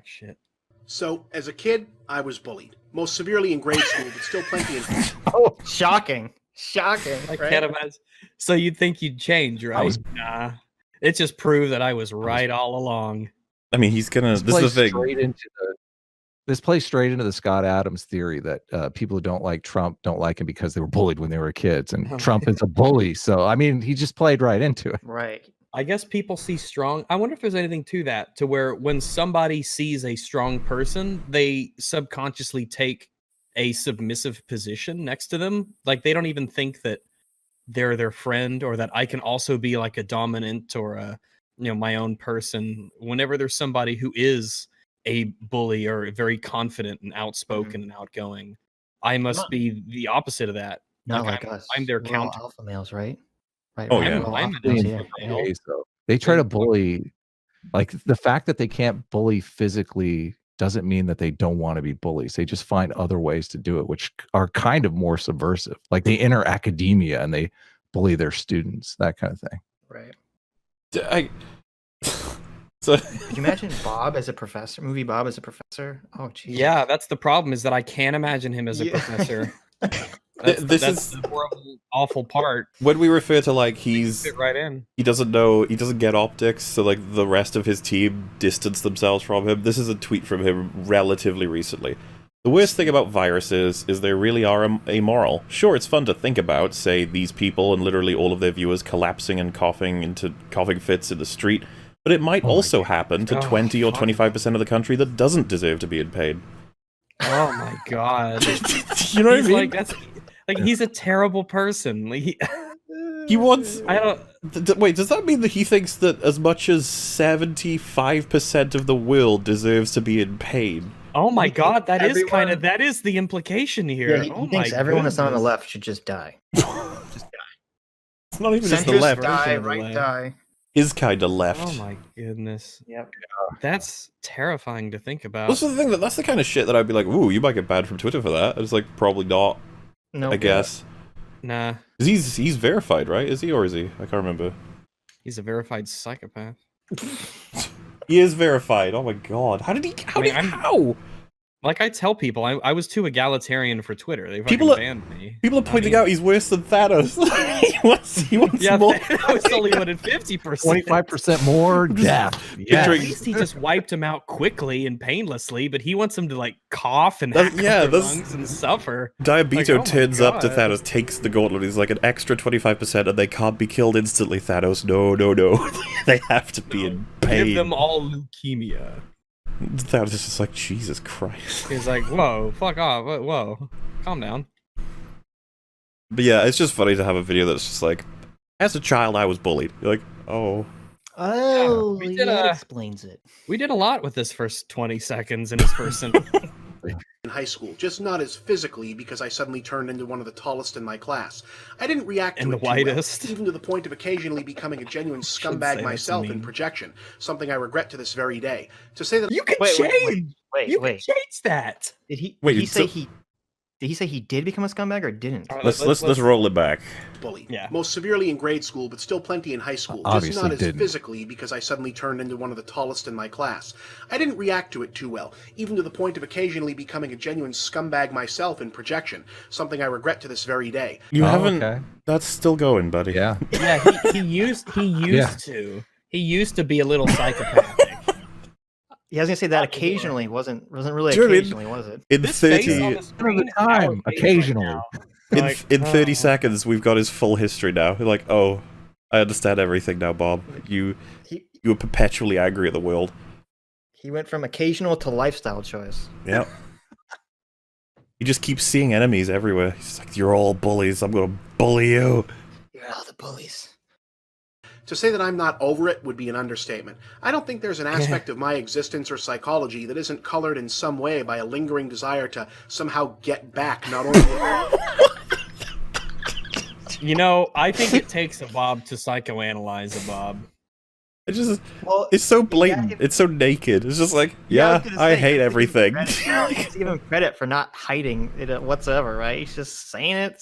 shit. So, as a kid, I was bullied. Most severely in grade school, but still plenty in... Oh, shocking. Shocking. I right? can't imagine. So you'd think you'd change, right? Nah. It just proved that I was right all along. I mean, he's gonna. This is the thing. This plays straight into the Scott Adams theory that people who don't like Trump don't like him because they were bullied when they were kids, and Trump is a bully. So, I mean, he just played right into it. Right. I guess people see strong. I wonder if there's anything to that, to where when somebody sees a strong person, they subconsciously take a submissive position next to them. Like they don't even think that they're their friend, or that I can also be like a dominant or a, my own person. Whenever there's somebody who is a bully or very confident and outspoken and outgoing, I must be the opposite of that. Not like us. I'm their We're all counter. alpha males, right? Right. Oh, right. yeah. We're all I'm alpha an males, alpha yeah. male. They try to bully, like the fact that they can't bully physically doesn't mean that they don't want to be bullies. They just find other ways to do it, which are kind of more subversive. Like they enter academia and they bully their students, that kind of thing. Right. So Could you imagine Bob as a professor? Movie Bob as a professor? Oh, geez. Yeah, that's the problem, is that I can't imagine him as a professor. That's the horrible, awful part. when we refer to like Fit right in. he doesn't get optics, so like the rest of his team distance themselves from him. This is a tweet from him relatively recently. The worst thing about viruses is they really are amoral. Sure, it's fun to think about, say, these people and literally all of their viewers collapsing and coughing into coughing fits in the street, but it might also happen to 20 or 25% of the country that doesn't deserve to be in pain. Oh my god. You know what I mean? Like, that's like, he's a terrible person. Like, He wants... I don't... Wait, does that mean that he thinks that as much as 75% of the world deserves to be in pain? Oh my god, that is everyone- that is the implication here. Yeah, he Oh thinks my everyone that's not on the goodness. left should just die. Just die. It's not even just the Centrist left. die, of the right left. die. His kind of left. Oh my goodness. Yep. That's terrifying to think about. That's the thing, that's the kind of shit that I'd be like, ooh, you might get banned from Twitter for that. It's like, probably not, No, I guess. Nah, 'Cause he's verified, right? Is he, or is he? I can't remember. he's a verified psychopath. He is verified. Oh my god. How did he... How? Like I tell people, I was too egalitarian for Twitter. They fucking People are- banned me. People are pointing out he's worse than Thanos. he wants Yeah, more. Thanos only wanted 50%. 25% more death. Yeah, at Drink- least he just wiped him out quickly and painlessly, but he wants him to like cough and That's- hack yeah, their that's- lungs and suffer. Diabeto Like, oh my turns up to God. Thanos, takes the gauntlet, he's like, an extra 25% and they can't be killed instantly, Thanos. No, no, no. They have to be in pain. Give them all leukemia. Thanos is just like, Jesus Christ. He's like, whoa, fuck off, whoa, calm down. But yeah, it's just funny to have a video that's just like, as a child I was bullied. You're like, oh. Oh, we yeah, did, that explains it. We did a lot with this first 20 seconds in his first sentence. in high school, just not as physically because I suddenly turned into one of the tallest in my class. I didn't react to And it the too well, whitest. even to the point of occasionally becoming a genuine Shouldn't say scumbag that's myself in mean. projection, something I regret to this very day. To say that You can Wait, wait, change. wait, You wait. can change that. Did he? Wait, Did he say so- he? Did he say he did become a scumbag or didn't? All right, Let's roll it back. bullied. Yeah. Most severely in grade school, but still plenty in high school. Just Obviously not as didn't. physically because I suddenly turned into one of the tallest in my class. I didn't react to it too well, even to the point of occasionally becoming a genuine scumbag myself in projection, something I regret to this very day. You Oh, haven't... okay. That's still going, buddy. Yeah. Yeah, he used to be a little psychopathic. Yeah, I was gonna say that occasionally wasn't really Do you know what I mean? occasionally, was it? In This face 30... on the screen is time, our face right occasionally. now. In, Like, in 30 oh. seconds, we've got his full history now. You're like, oh, I understand everything now, Bob. You were perpetually angry at the world. He went from occasional to lifestyle choice. Yep. He just keeps seeing enemies everywhere. He's like, you're all bullies. I'm going to bully you. You're all the bullies. To say that I'm not over it would be an understatement. I don't think there's an aspect of my existence or psychology that isn't colored in some way by a lingering desire to somehow get back not only... You know, I think it takes a Bob to psychoanalyze a Bob. It just, Well, it's so blatant. yeah, It's so naked. It's just like, I yeah, was gonna I say, hate you have to everything. give him credit for not hiding it whatsoever, right? He's just saying it,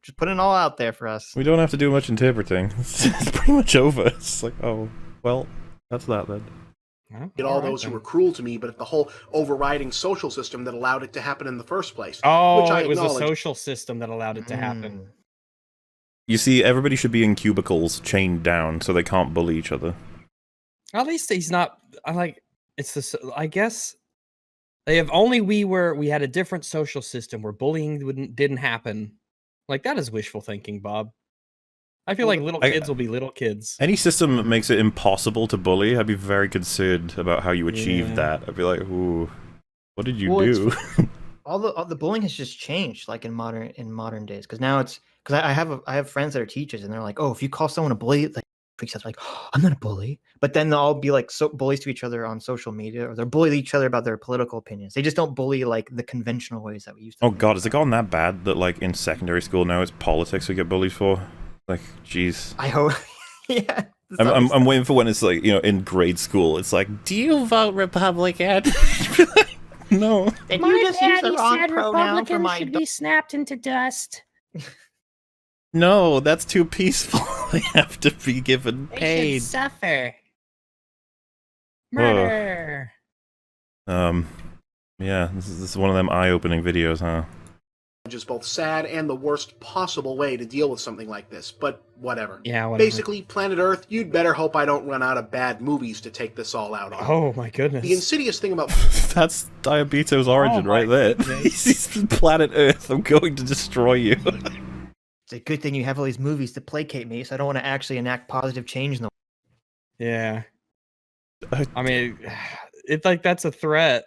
just putting it all out there for us. We don't have to do much interpreting. It's pretty much over. It's like, oh, well, that's that then. at all those who were cruel to me, but at the whole overriding social system that allowed it to happen in the first place. Oh, which I it was a acknowledge. social system that allowed it to happen. You see, everybody should be in cubicles, chained down, so they can't bully each other. At least he's not. It's this. I guess if only we had a different social system where bullying didn't happen. Like, that is wishful thinking, Bob. I feel like little kids will be little kids. Any system that makes it impossible to bully, I'd be very concerned about how you achieved that. I'd be like, ooh, what did you do? All the bullying has just changed, like in modern days. Because now it's I have friends that are teachers, and they're like, oh, if you call someone a bully, like freaks out, like, oh, I'm not a bully. But then they'll all be like bullies to each other on social media, or they're bullying each other about their political opinions. They just don't bully like the conventional ways that we used to. Oh God, has it gotten that bad that like in secondary school now it's politics we get bullied for? Like, jeez. I hope. Yeah. I'm waiting for when it's like, you know, in grade school, it's like, do you vote Republican? No. And My you just use the daddy wrong said pronoun for Republicans my should be snapped into dust. No, that's too peaceful. They have to be given They paid. should suffer. Murder. Yeah, this is one of them eye-opening videos, huh? Which is both sad and the worst possible way to deal with something like this, but whatever. Yeah, whatever. Basically, planet Earth, you'd better hope I don't run out of bad movies to take this all out on. Oh my goodness. The insidious thing about... That's Diabeto's origin right there. He's planet Earth, I'm going to destroy you. It's a good thing you have all these movies to placate me, so I don't want to actually enact positive change in the world. Yeah. I mean, it's like that's a threat.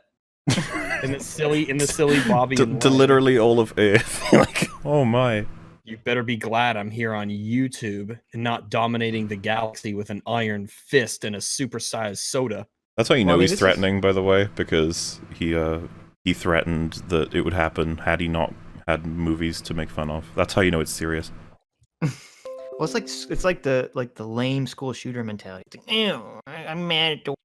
in the silly Bobby to literally all of Earth. Like, oh my. You better be glad I'm here on YouTube and not dominating the galaxy with an iron fist and a supersized soda. That's how you know he's threatening, by the way, because he threatened that it would happen had he not had movies to make fun of. That's how you know it's serious. Well, it's like the lame school shooter mentality. It's like, ew, I'm mad at the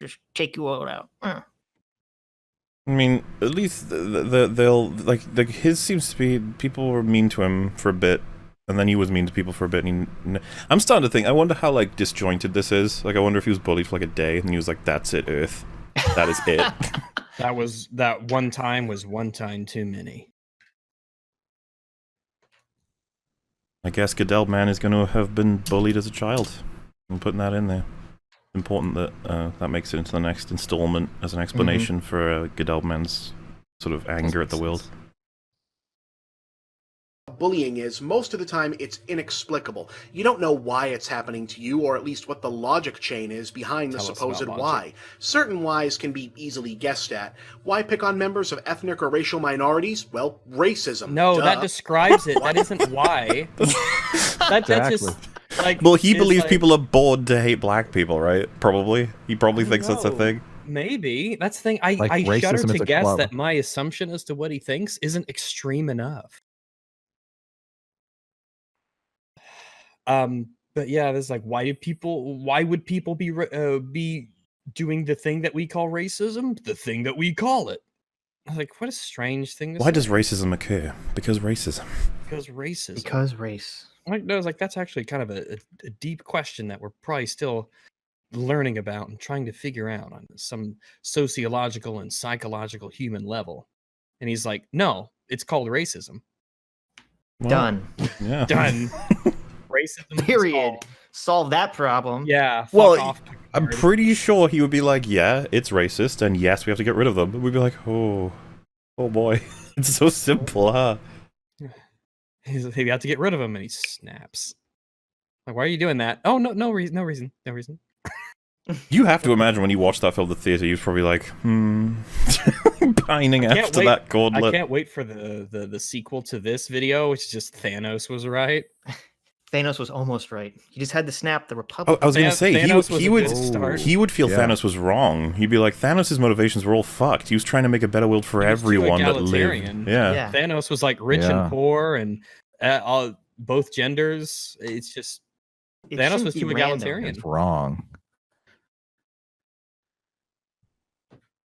just take you all out. I mean, at least they'll like his seems to be people were mean to him for a bit, and then he was mean to people for a bit. And I'm starting to think. I wonder how like disjointed this is. Like, I wonder if he was bullied for like a day, and he was like, "That's it, Earth. That is it." that one time was one time too many. I guess Goodell Man is going to have been bullied as a child. I'm putting that in there. Important that that makes it into the next installment as an explanation for Goodell Man's sort of anger at the world. Bullying is, most of the time, it's inexplicable. You don't know why it's happening to you, or at least what the logic chain is behind the supposed why. Certain whys can be easily guessed at. Why pick on members of ethnic or racial minorities? Well, racism. No, duh. that describes it. That isn't why. That's just like. Well, he believes like, people are born to hate black people, right? Probably. He probably thinks that's a thing. Maybe. That's the thing. I shudder to guess that my assumption as to what he thinks isn't extreme enough. But yeah, there's like, why would people be doing the thing that we call racism? The thing that we call it. I was like, what a strange thing to say. Why does racism occur? Because racism. Because racism. Because race. Like, no, I was like, that's actually kind of a deep question that we're probably still learning about and trying to figure out on some sociological and psychological human level. And he's like, no, it's called racism. Well, Done. Yeah. Done. Racism. Period. Solve that problem. Yeah. Well, off, I'm pretty sure he would be like, yeah, it's racist, and yes, we have to get rid of them. And we'd be like, oh boy. It's so simple, huh? He's like, we have to get rid of him, and he snaps. Like, why are you doing that? Oh, no reason. You have to imagine when you watched that film at the theater, he was probably like, pining after that gauntlet. I can't wait for the sequel to this video, which is just Thanos was right. Thanos was almost right. He just had to snap the Republic. Oh, I was going to say, he would feel Yeah. Thanos was wrong. He'd be like, Thanos' motivations were all fucked. He was trying to make a better world for everyone that lived. Yeah. Thanos was like rich and poor and both genders. It's just Thanos was too egalitarian. It's wrong.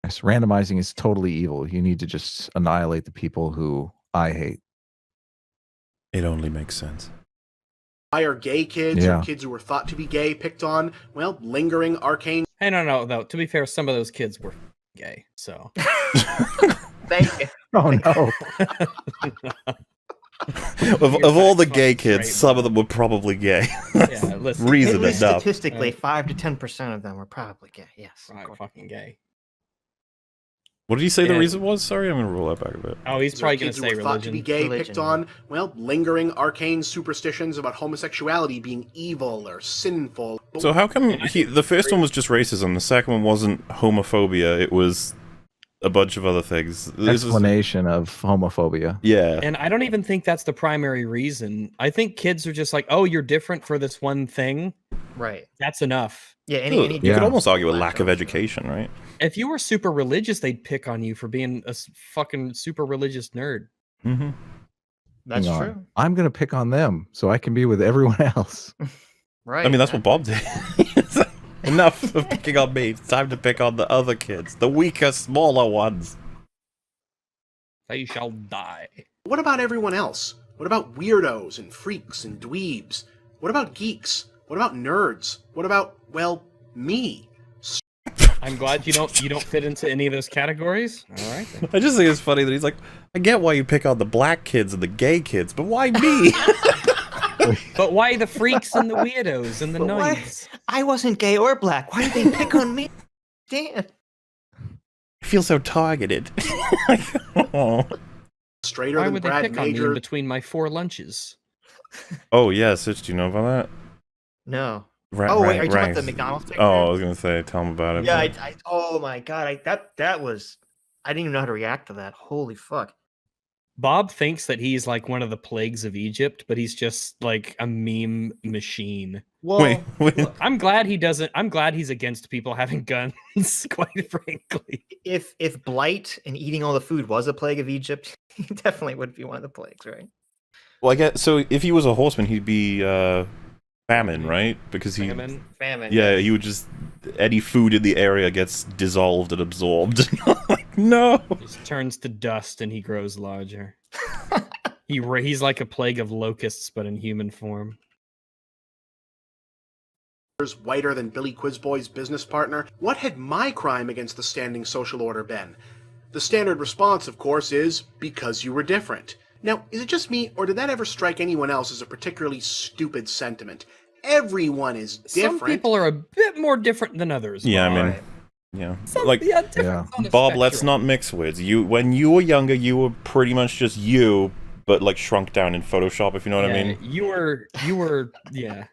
Yes, randomizing is totally evil. You need to just annihilate the people who I hate. It only makes sense. Why are gay kids or kids who are thought to be gay picked on? Well, lingering arcane... Hey, no. Though to be fair, some of those kids were gay. So Thank you. Oh no. Of all the facts gay fucking kids, straight, some of Bob. them were probably gay. Yeah, listen. Reason At least enough. statistically, 5 to 10% of them were probably gay. Yes. Right, According- fucking gay. What did you say the Yeah. reason was? Sorry, I'm gonna roll that back a bit. Oh, he's These are probably gonna kids who say were thought to be religion. gay, Religion, picked yeah. on, well, lingering arcane superstitions about homosexuality being evil or sinful. But So how come the first one was just racism, the second one wasn't homophobia, it was a bunch of other things. This was- Explanation of homophobia. yeah. And I don't even think that's the primary reason. I think kids are just like, oh, you're different for this one thing. Right. That's enough. Yeah. You Any could Yeah. almost argue a Latch lack of on. education, right? If you were super religious, they'd pick on you for being a fucking super religious nerd. Mm-hmm. That's Hang on. true. I'm gonna pick on them so I can be with everyone else. Right. I mean, that's what Bob did. Enough of picking on me. It's time to pick on the other kids, the weaker, smaller ones. They shall die. what about everyone else? What about weirdos and freaks and dweebs? What about geeks? What about nerds? What about, well, me? I'm glad you don't fit into any of those categories. All right. Then. I just think it's funny that he's like, I get why you pick on the black kids and the gay kids, but why me? But why the freaks and the weirdos and the But why- nerds? I wasn't gay or black. Why did they pick on me? Damn. I feel so targeted. Oh. Straighter Why than would they Brad pick on me in Major. between my 4 lunches? Oh yeah, Sitch, do you know about that? No. Ra- Oh, wait, ra- are you talking about ranks. the McDonald's picture? Oh, I was gonna say, tell him about it. Yeah. but- Oh my god. That was. I didn't even know how to react to that. Holy fuck. Bob thinks that he's like one of the plagues of Egypt, but he's just like a meme machine. Well, wait. I'm glad he doesn't. I'm glad he's against people having guns. Quite frankly, if blight and eating all the food was a plague of Egypt, he definitely would be one of the plagues, right? Well, I guess so. If he was a horseman, he'd be famine, right? Because he, famine. Famine. yeah, he would just any food in the area gets dissolved and absorbed. Like, no. Just turns to dust and he grows larger. He's like a plague of locusts, but in human form. Whiter than Billy Quizboy's business partner, what had my crime against the standing social order been? The standard response, of course, is because you were different. Now, is it just me, or did that ever strike anyone else as a particularly stupid sentiment? Everyone is different. Some people are a bit more different than others. Yeah, I Bob. mean, Right. yeah, Some, like yeah, different on a Bob. Let's spectrum. not mix words. When you were younger, you were pretty much just you, but like shrunk down in Photoshop. If you know what I Yeah, mean. you were, yeah.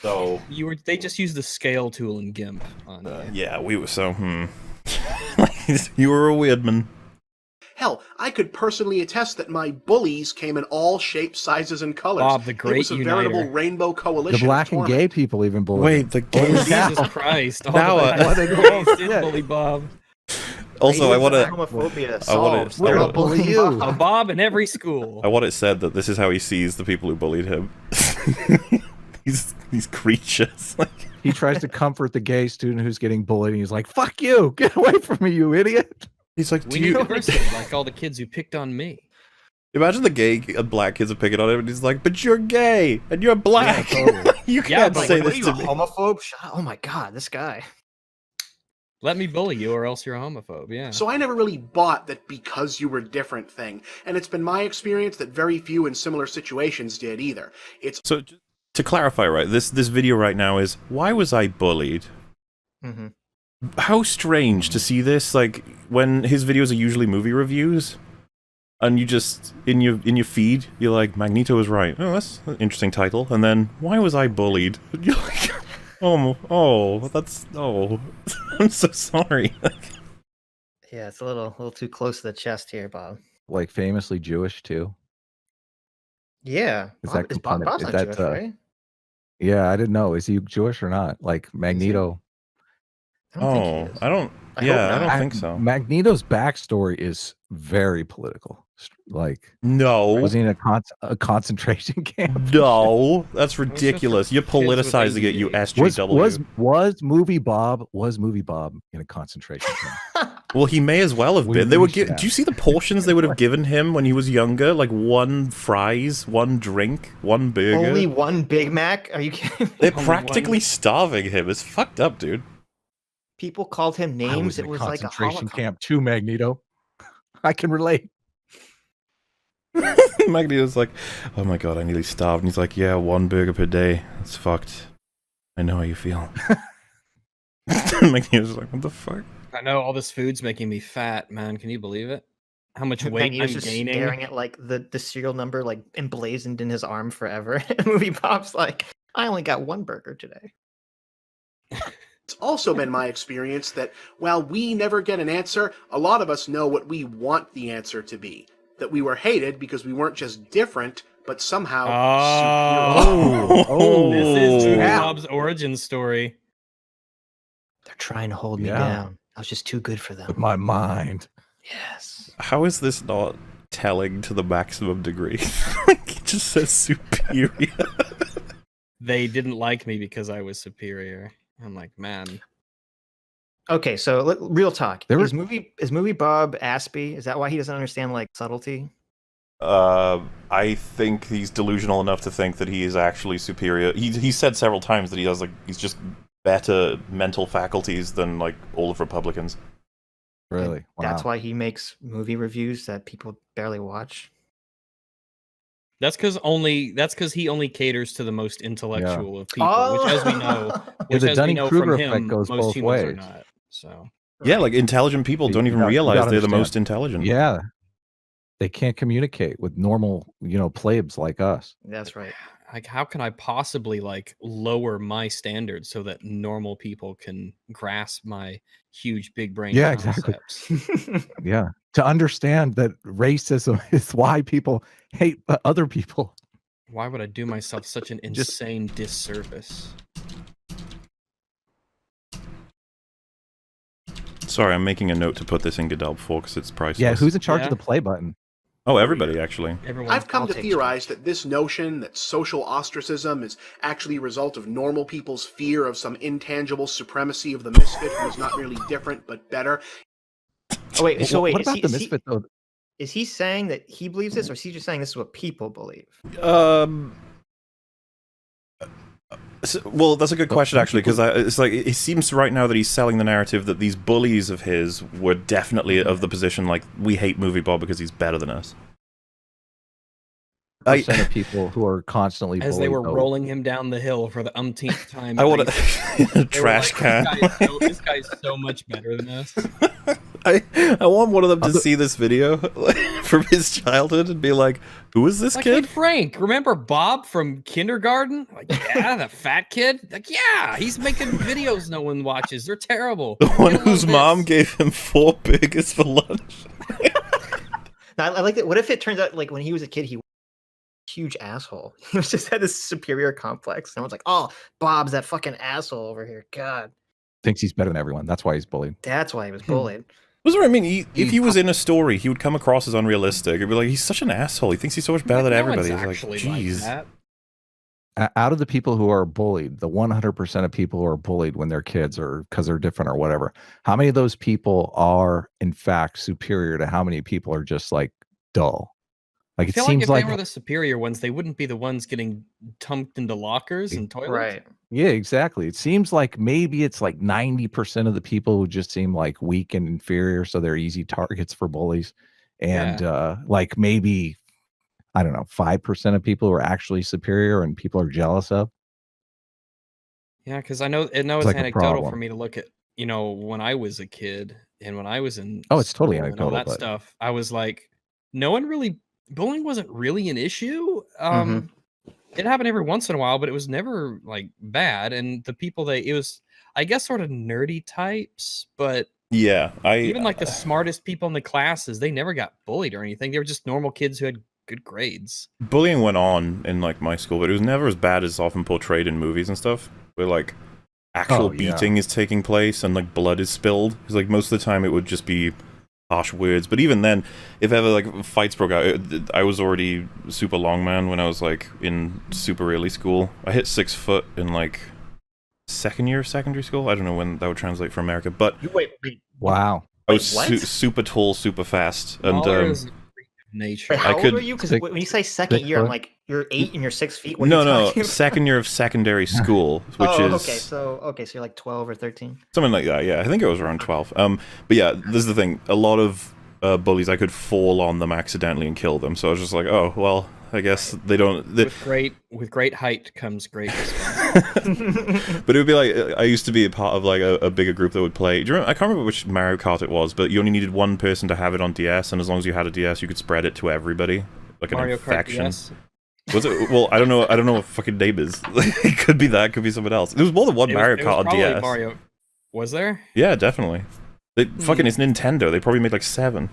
So They just used the scale tool in GIMP on you. yeah, we were so. You were a weird man. Hell, I could personally attest that my bullies came in all shapes, sizes, and colors. Bob, the It great was a veritable uniter. rainbow The coalition. black of and torment. gay people even bully. Wait, the Holy gays. cow. Jesus Christ! All Now, the what are they gays doing? did bully Bob. Also, I want to. homophobia I wanna- solved. I wanna- They're all bullying you. Bob. A Bob in every school. I want it said that this is how he sees the people who bullied him. These creatures. Like, He tries to comfort the gay student who's getting bullied, and he's like, "Fuck you! Get away from me, you idiot!" he's like, We do need you diversity, like all the kids who picked on me. imagine the gay and black kids are picking on him, and he's like, "But you're gay and you're black. Yeah, totally. You Yeah, can't but say Like, what this are to you, me." a homophobe? Shut up. Oh my god, this guy. Let me bully you, or else you're a homophobe. Yeah. So I never really bought that because you were different thing, and it's been my experience that very few in similar situations did either. It's So to clarify, right, this video right now is why was I bullied? Mm-hmm. How strange to see this, like when his videos are usually movie reviews, and you just in your feed you're like, Magneto is right. Oh, that's an interesting title. And then why was I bullied? You're like, oh, I'm so sorry. Yeah, it's a little too close to the chest here, Bob. Like famously Jewish too. Yeah, Is Bob, that Bob's component- not is Jewish, that, right? Yeah, I didn't know. Is he Jewish or not? Like Magneto. I don't think he Oh, is. I don't. I hope Yeah, I not. don't think so. Magneto's backstory is very political. Like, No, was he in a concentration camp? no, that's just ridiculous. You're kids with politicizing it, you ADD. SJW. Was MovieBob in a concentration camp? Well, he may as well have We been. They were. really should Do you see the portions they would have given him when he was younger? Like one fries, one drink, one burger. Only one Big Mac? Are you kidding me? They're only practically one. starving him. It's fucked up, dude. people called him I names. was in It a was like a concentration Holocaust. camp too, Magneto. I can relate. Magneto's like, oh my god, I nearly starved. And he's like, yeah, 1 burger per day. That's fucked. I know how you feel. Magneto's like, what the fuck? I know all this food's making me fat, man. Can you believe it? How much weight Magneto's I'm just gaining? staring at like the serial number like emblazoned in his arm forever. MovieBob's like, I only got 1 burger today. It's also been my experience that while we never get an answer, a lot of us know what we want the answer to be. That we were hated because we weren't just different, but somehow superior. This is Yeah. Bob's origin story. They're trying to hold me Yeah. down. I was just too good for them. With my mind. Yes. How is this not telling to the maximum degree? Like, it just says superior. They didn't like me because I was superior. I'm like, man. Okay, so real talk. There Is MovieBob Aspie? Is that why he doesn't understand like subtlety? I think he's delusional enough to think that he is actually superior. He said several times that he's just better mental faculties than like all of Republicans. Really? Wow. That's why he makes movie reviews that people barely watch. That's because he only caters to the most intellectual of people, Oh! which, as we know, Yeah, the from Dunning-Kruger effect him, goes most both humans are ways. not. So Yeah, like intelligent people don't even realize they're the most understand. intelligent. Yeah. They can't communicate with normal, plebes like us. That's right. like, how can I possibly like lower my standards so that normal people can grasp my huge big brain Yeah, exactly. concepts? Yeah. To understand that racism is why people hate other people. Why would I do myself such an Just- insane disservice? Sorry, I'm making a note to put this in Godel before because it's priceless. Yeah, who's in charge Yeah. of the play button? Oh, everybody, actually. Everyone, I've come to Politics. theorize that this notion that social ostracism is actually a result of normal people's fear of some intangible supremacy of the misfit who is not merely different but better. Oh wait, so wait, what is about he, the is he- misfit though? is he saying that he believes this, or is he just saying this is what people believe? Well, that's a good question, actually, because it's like it seems right now that he's selling the narrative that these bullies of his were definitely of the position like we hate MovieBob because he's better than us. Percent of people who are constantly as they bullied, were though. rolling him down the hill for the umpteenth time. I want They a were trash like, can. This guy's so much better than us. I want one of them to see this video from his childhood and be like, "Who is this Like, kid?" hey, Frank, remember Bob from kindergarten? Like, yeah, the fat kid. Like, yeah, he's making videos no one watches. They're terrible. The one You'll whose love mom this. gave him 4 burgers for lunch. Now, I like that. What if it turns out like when he was a kid, he was a huge asshole. He was just had this superior complex. Someone's like, "Oh, Bob's that fucking asshole over here." God, Thinks he's better than everyone. That's why he's bullied. that's why he was bullied. That's what I mean. If he was in a story, he would come across as unrealistic. It'd be like, he's such an asshole. He thinks he's so much better than No one's everybody. It's actually like, like jeez. that. Out of the people who are bullied, the 100% of people who are bullied when they're kids or because they're different or whatever, how many of those people are in fact superior to how many people are just like dull? Like I it feel like seems if like, they were the superior ones, they wouldn't be the ones getting tumped into lockers and toilets. Right. yeah, exactly. It seems like maybe it's like 90% of the people who just seem like weak and inferior, so they're easy targets for bullies, and like maybe I don't know, 5% of people who are actually superior and people are jealous of. Yeah, because I know it's like a anecdotal for problem. me to look at, when I was a kid and when I was in Oh, it's totally school and all anecdotal, that but- stuff. I was like, bullying wasn't really an issue. It happened every once in a while, but it was never like bad. And the people it was, I guess, sort of nerdy types, but Yeah, even like the smartest people in the classes, they never got bullied or anything. They were just normal kids who had good grades. bullying went on in like my school, but it was never as bad as often portrayed in movies and stuff, where like actual Oh, yeah. beating is taking place and like blood is spilled. Because like most of the time it would just be harsh words. But even then, if ever like fights broke out, I was already super long man when I was like in super early school. I hit 6 foot in like second year of secondary school. I don't know when that would translate for America, but Wait. Wow. I was what? super tall, super fast, and Smaller is nature. Wait, how old could are you? Because stick- when you say second stick year, I'm foot. like, you're 8 and you're 6 feet. What are No, you no, talking about? second year of secondary school, which Oh, is okay. So you're like 12 or 13. something like that. Yeah, I think it was around 12. But yeah, this is the thing. A lot of bullies, I could fall on them accidentally and kill them. So I was just like, oh well, I guess they don't. With great height comes great response. But it would be like, I used to be a part of like a bigger group that would play. Do you remember, I can't remember which Mario Kart it was, but you only needed one person to have it on DS, and as long as you had a DS, you could spread it to everybody, like Mario an Kart infection. DS. Was it? Well, I don't know what fucking name is. It could be that, it could be something else. There was more than one Mario Kart on probably DS. Mario. Was there? Yeah, definitely. Fucking, it's Nintendo. They probably made like 7.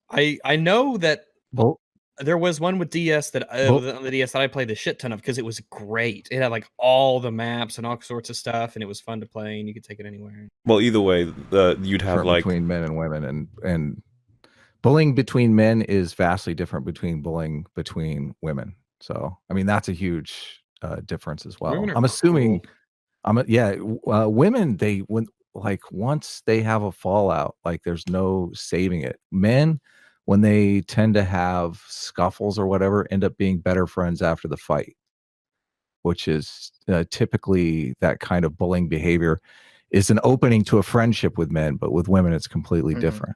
I know that Well, there was one with DS that Well- on the DS that I played the shit ton of because it was great. It had like all the maps and all sorts of stuff, and it was fun to play, and you could take it anywhere. Well, either way, you'd have different like between men and women, and bullying between men is vastly different between bullying between women. So I mean that's a huge difference as well. Women are I'm assuming cool. women, once they have a fallout, like there's no saving it. Men, when they tend to have scuffles or whatever, end up being better friends after the fight, which is typically that kind of bullying behavior is an opening to a friendship with men, but with women it's completely different.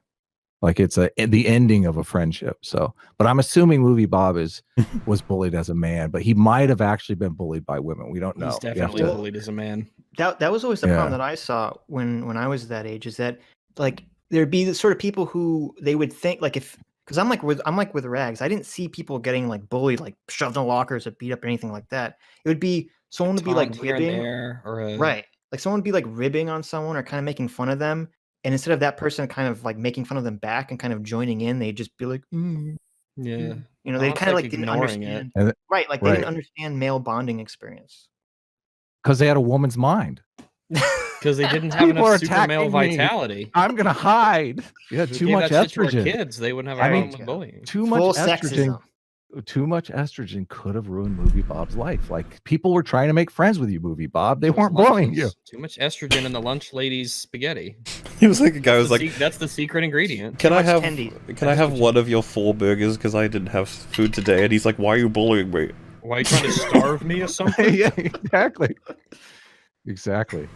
Like it's the ending of a friendship. So, but I'm assuming MovieBob was bullied as a man, but he might have actually been bullied by women. We don't know. He's You have definitely to- bullied as a man. That was always the problem that I saw when I was that age, is that like there'd be the sort of people who they would think like because I'm like with Rags, I didn't see people getting like bullied, like shoved in lockers or beat up or anything like that. It would be someone would be like Taunt here and ribbing, there, or right? Like someone would be like ribbing on someone or kind of making fun of them, and instead of that person kind of like making fun of them back and kind of joining in, they'd just be like, Yeah. you know, they Almost kind of like like didn't ignoring it. understand, And- right? Like they didn't right. understand male bonding experience. because they had a woman's mind. Because they didn't have People are enough super male attacking me. vitality. I'm gonna hide. Yeah, If we too gave much that shit to our estrogen. kids, they wouldn't have a I mean, problem with bullying. Too much Full estrogen. sexism. Too much estrogen could have ruined MovieBob's life. Like people were trying to make friends with you, MovieBob. They weren't bullying you. Too much estrogen in the lunch lady's spaghetti. he was like a guy who was like, That's the secret ingredient. can I much have tendy. can I have one of your 4 burgers because I didn't have food today? And he's like, why are you bullying me? Why are you trying to starve me or something? Yeah, exactly. Exactly.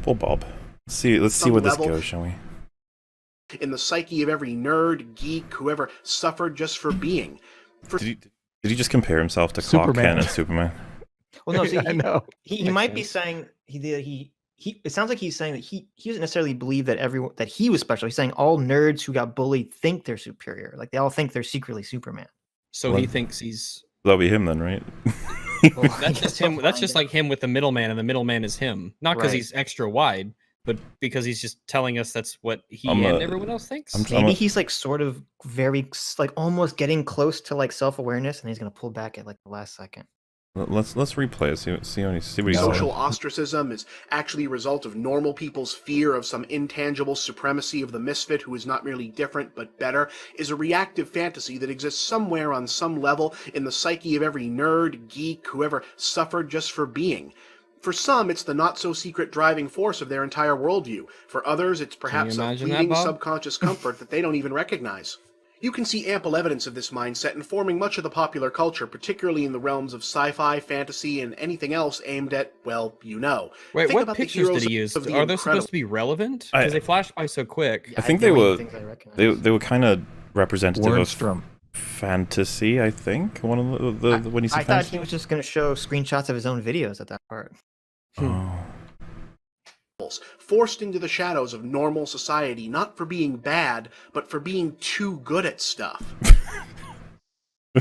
Poor Bob. Let's see where Some this level- goes, shall we? In the psyche of every nerd, geek, whoever suffered just for being. Did he just compare himself to Superman. Clark Kent and Superman? Well, no, see, I know. he Makes might be sense. saying he it sounds like he's saying that he doesn't necessarily believe that everyone that he was special. He's saying all nerds who got bullied think they're superior. Like they all think they're secretly Superman. So he thinks he's. That'll be him then, right? Well, I That's guess just we'll him. That's find just out. like him with the middleman, and the middleman is him. Not because Right. he's extra wide, but because he's just telling us that's what he I'm, and everyone else thinks. Maybe he's like sort of very like almost getting close to like self-awareness, and he's gonna pull back at like the last second. Let's replay it. See what he's Social ostracism is actually a result of normal people's fear of some intangible supremacy of the misfit who is not merely different but better, is a reactive fantasy that exists somewhere on some level in the psyche of every nerd, geek, whoever suffered just for being. For some, it's the not-so-secret driving force of their entire worldview. For others, it's perhaps a imagine that, fleeting Bob? subconscious comfort that they don't even recognize. You can see ample evidence of this mindset informing much of the popular culture, particularly in the realms of sci-fi, fantasy, and anything else aimed at, well, you know. Wait, Think what about the pictures did heroes he use? of the Are they Incredible- supposed to be relevant? Because they flash by so quick. I think the they only were things I recognize. they were kind of representative Wernstrom. of fantasy. I think one of the when you see I thought fantasy. he was just gonna show screenshots of his own videos at that part. Oh. forced into the shadows of normal society, not for being bad, but for being too good at stuff.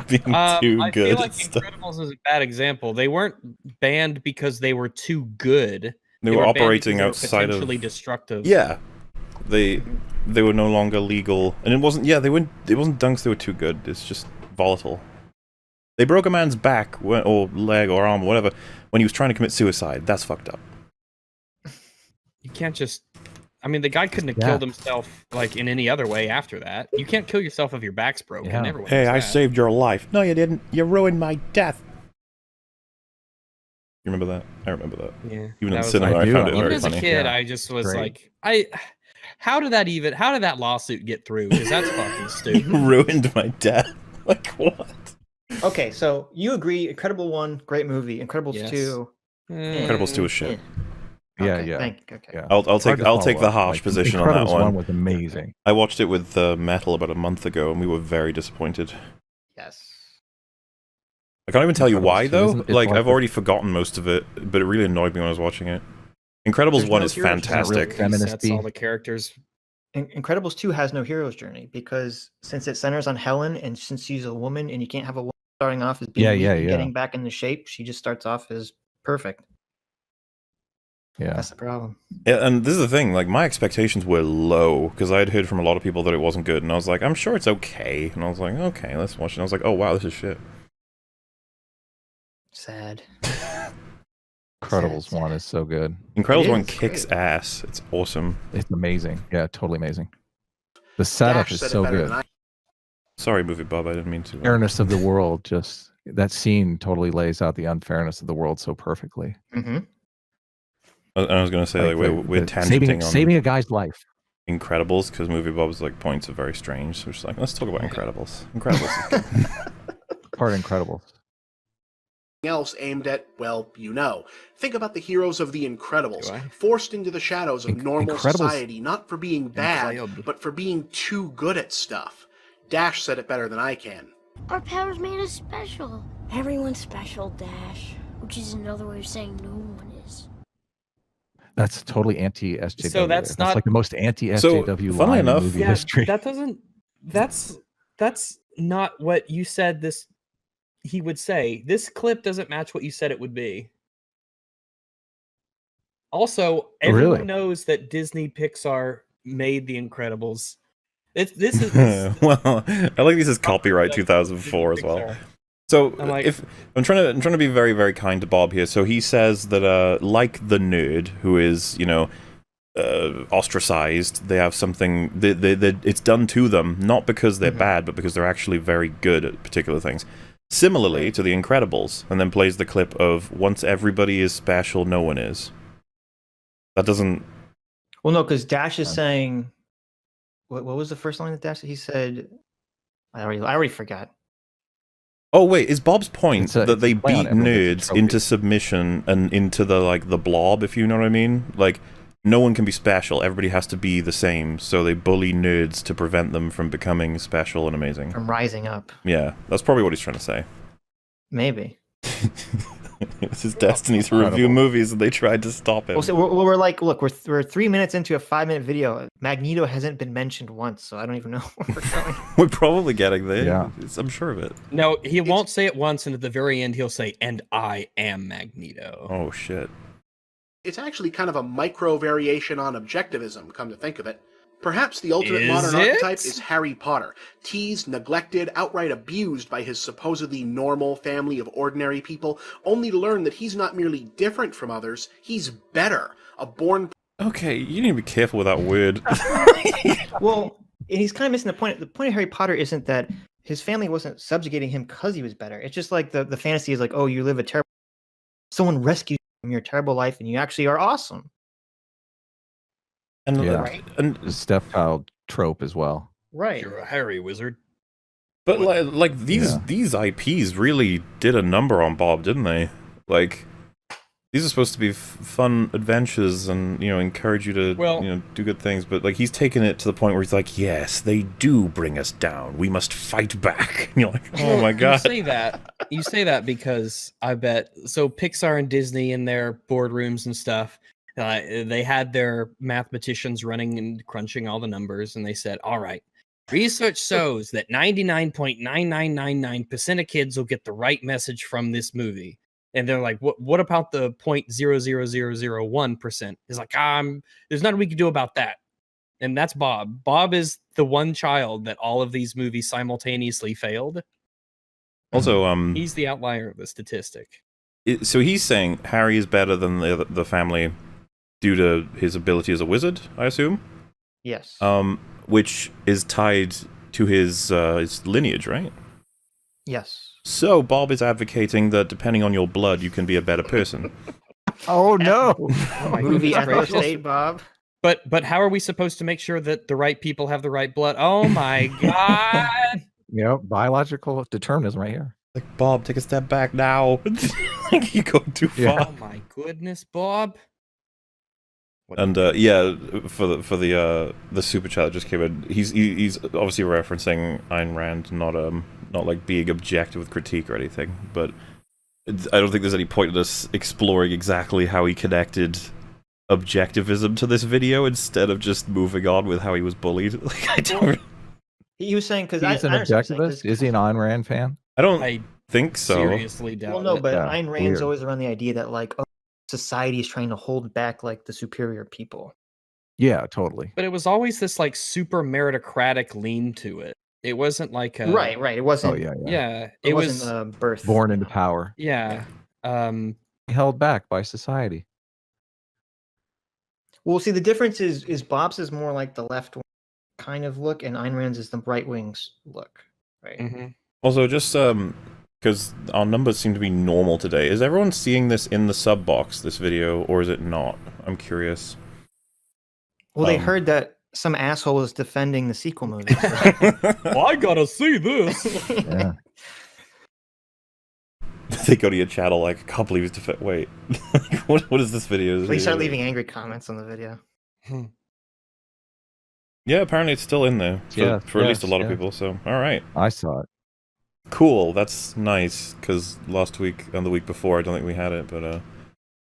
Being too I good feel at like stuff. Incredibles is a bad example. They weren't banned because they were too good. They were banned operating because they were outside of potentially destructive. Yeah, they were no longer legal, and it wasn't. Yeah, they weren't. It wasn't dunks. They were too good. It's just volatile. They broke a man's back or leg or arm or whatever when he was trying to commit suicide. That's fucked up. You can't just. I mean, the guy couldn't have Yeah. killed himself like in any other way after that. You can't kill yourself if your back's broken. Yeah. Everyone Hey, knows I that. saved your life. No, you didn't. You ruined my death. You remember that? I remember that. Yeah. Even in that the was cinema, I I do. found it Even very as a funny. kid, Yeah. I just was Great. like, How did that lawsuit get through? Because that's fucking stupid. Ruined my death. Like, what? Okay, so you agree, Incredible 1, great movie. Incredibles Yes. 2. Incredibles 2 is shit. Yeah, Okay, yeah. okay. Yeah. I'll Hard take to I'll take follow the up. harsh Like, position on that Incredibles one. was amazing. I watched it with Metal about a month ago, and we were very disappointed. Yes. I can't even tell you Incredibles why 2 though. isn't- it's Like like I've the- already forgotten most of it, but it really annoyed me when I was watching it. Incredibles There's 1 no is hero, it's not real fantastic. feminist. Resets all the characters. Incredibles 2 has no hero's journey because since it centers on Helen and since she's a woman and you can't have a woman starting off as being Yeah, weak yeah, and yeah. getting back into shape, she just starts off as perfect. Yeah. That's the problem. Yeah, and this is the thing, like, my expectations were low, because I had heard from a lot of people that it wasn't good, and I was like, I'm sure it's okay. And I was like, okay, let's watch it. And I was like, oh wow, this is shit. Sad. Incredibles Sad. 1 is so good. Incredibles It 1 is kicks great. ass. It's awesome. It's amazing. Yeah, totally amazing. The setup Dash is said so it better good. than I. Sorry, MovieBob, I didn't mean to. Fairness of the world, just that scene totally lays out the unfairness of the world so perfectly. Mm-hmm. I was going to say, like, we're tangenting on saving a guy's life. Incredibles, because MovieBob's, like, points are very strange, so we're just like, let's talk about Incredibles. Incredibles is good. Part Incredibles. Else aimed at, well, you know. Think about the heroes of The Do Incredibles, I? forced into the shadows of normal Incredibles- society, not for being bad, Incredible. but for being too good at stuff. Dash said it better than I can. Our powers made us special. Everyone's special, Dash. Which is another way of saying no one is. That's totally anti-SJW. So that's not- like the most anti-SJW funnily line enough- in movie Yeah, history. that doesn't. That's not what you said. He would say. This clip doesn't match what you said it would be. Also, everyone Really? knows that Disney Pixar made The Incredibles. This is Well, I like this is copyright 2004 as well. Pixar. So I'm like- if I'm trying to be very, very kind to Bob here. So he says that like the nerd who is, you know, ostracized, they have something it's done to them, not because they're bad, but because they're actually very good at particular things. Similarly to The Incredibles, and then plays the clip of once everybody is special, no one is. That doesn't. Well, no, because Dash is saying, what was the first line that Dash? He said, I already forgot. Oh wait, is Bob's point It's a that they play on beat everyone gets a nerds trophy. into submission and into the like the blob, if you know what I mean? Like no one can be special, everybody has to be the same, so they bully nerds to prevent them from becoming special and amazing. From rising up, Yeah, that's probably what he's trying to say. maybe. It's his destiny to review Incredible. movies and they tried to stop him. Well, so we're like, look, we're 3 minutes into a 5-minute video. Magneto hasn't been mentioned once, so I don't even know where we're going. We're probably getting there. Yeah. I'm sure of it. No, he won't say it once, and at the very end, he'll say, "And I am Magneto." Oh shit. It's actually kind of a micro variation on objectivism, come to think of it. Perhaps the ultimate Is modern it? archetype is Harry Potter, teased, neglected, outright abused by his supposedly normal family of ordinary people, only to learn that he's not merely different from others, he's better, a born Okay, you need to be careful with that word. Well, and he's kind of missing the point. The point of Harry Potter isn't that his family wasn't subjugating him because he was better. It's just like the fantasy is like, oh, you live a terrible. Someone rescues you from your terrible life, and you actually are awesome. And, Yeah. Right. and The stepchild trope as well. Right. You're a Harry wizard. but like these IPs really did a number on Bob, didn't they? Like these are supposed to be fun adventures and, you know, encourage you to, Well- you know, do good things. But like he's taken it to the point where he's like, yes, they do bring us down. We must fight back. And you're like, oh my god. You say that because I bet so Pixar and Disney in their boardrooms and stuff, they had their mathematicians running and crunching all the numbers, and they said, all right, research shows that 99.9999% of kids will get the right message from this movie. And they're like, what about the 0.00001%? He's like, there's nothing we can do about that. And that's Bob. Bob is the one child that all of these movies simultaneously failed. Also, He's the outlier of the statistic. so he's saying Harry is better than the family due to his ability as a wizard, I assume. Yes. Which is tied to his lineage, right? Yes. So Bob is advocating that depending on your blood, you can be a better person. Oh no! Oh my Movie goodness Ethical gracious. State, Bob. But how are we supposed to make sure that the right people have the right blood? Oh my god! Biological determinism right here. Like, Bob, take a step back now. Like, you go too Yeah. far. Oh my goodness, Bob. And yeah, for the super chat that just came in, he's obviously referencing Ayn Rand, not like being objective with critique or anything. But I don't think there's any point in us exploring exactly how he connected objectivism to this video instead of just moving on with how he was bullied. Like, I don't. He was saying because He's an objectivist. Is he an Ayn Rand fan? I don't I think so. seriously doubt Well, no, it. but Yeah, Ayn Rand's weird. always around the idea that like society is trying to hold back like the superior people. Yeah, totally. But it was always this like super meritocratic lean to it. It wasn't like a Right. It wasn't. Oh yeah. Yeah, It wasn't birth. Born into power. yeah. Held back by society. Well, see, the difference is Bob's is more like the left wing kind of look, and Ayn Rand's is the right wing's look, right? Mhm. Also, just because our numbers seem to be normal today, is everyone seeing this in the sub box, this video, or is it not? I'm curious. Well, they heard that some asshole was defending the sequel movie. So. Well, I gotta see this. Yeah. They go to your channel like, I can't believe it's wait. what is this video? They start leaving angry comments on the video. Yeah, apparently it's still in there for at least a lot of people, so alright. I saw it. Cool, that's nice, because last week and the week before I don't think we had it, but